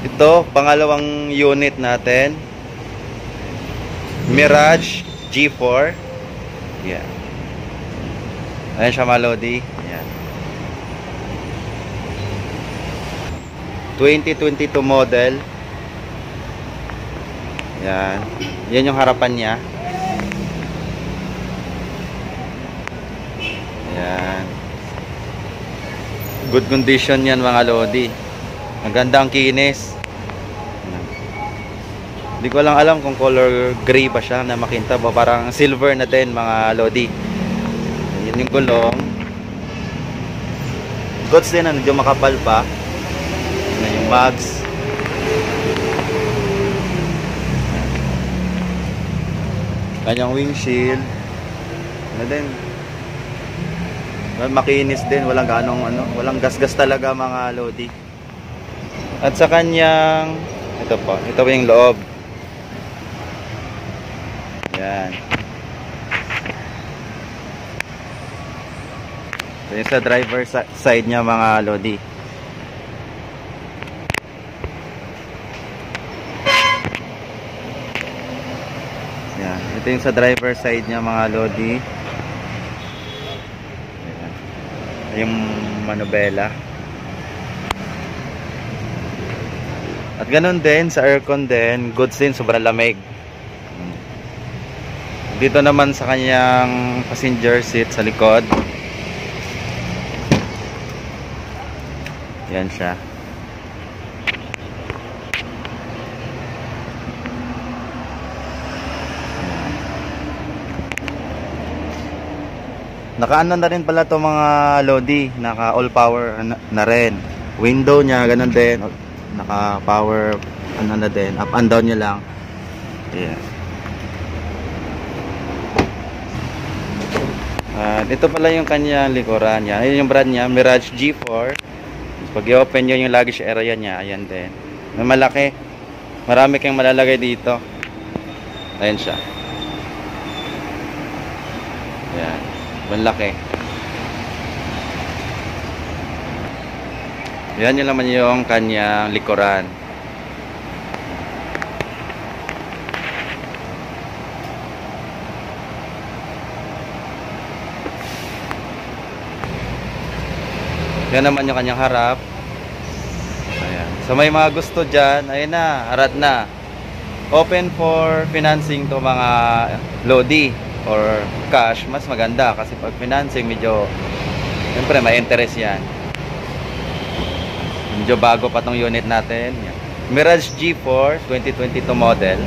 Ito, pangalawang unit natin. Mirage G4. Yan. Ayan siya mga lodi. Yan. 2022 model. Yan. Yan yung harapan niya. Yan. Good condition yan mga lodi. Maganda ang kinis. Hindi ko lang alam kung color gray ba siya na makintab o parang silver na din mga lodi. Yan yung gulong. Goods din na medyo makapal pa. Yan yung mags. Kanyang windshield. Ano din. Makinis din, walang ganong ano, walang gasgas talaga mga lodi. At sa kanyang ito po yung loob. Yan. Ito yung sa driver side niya mga lodi. Yan. Ito yung sa driver side niya mga lodi. Yan. Yung manubela. At ganun din sa aircon din, goods din, sobrang lamig. Dito naman sa kanyang passenger seat sa likod. Yan siya. Naka-ano na rin pala to mga lodi, naka all power na rin. Window niya ganun din, naka power ano na din, up and down niya lang. Ayan. Ito pala yung kanyang likuran niya. Ayun yung brand niya, Mirage G4. Pag i-open nyo yung luggage area niya, ayan din. May malaki. Marami kang malalagay dito. Ayan siya. Ayan. Malaki. Yan yung naman yung kanyang likuran. Yan naman yung kanyang harap. Ayan. So may mga gusto dyan, ayun na, harap na. Open for financing to mga lodi or cash, mas maganda kasi pag financing medyo siyempre may interest yan. Medyo bago pa tong unit natin. Mirage G4 2022 model.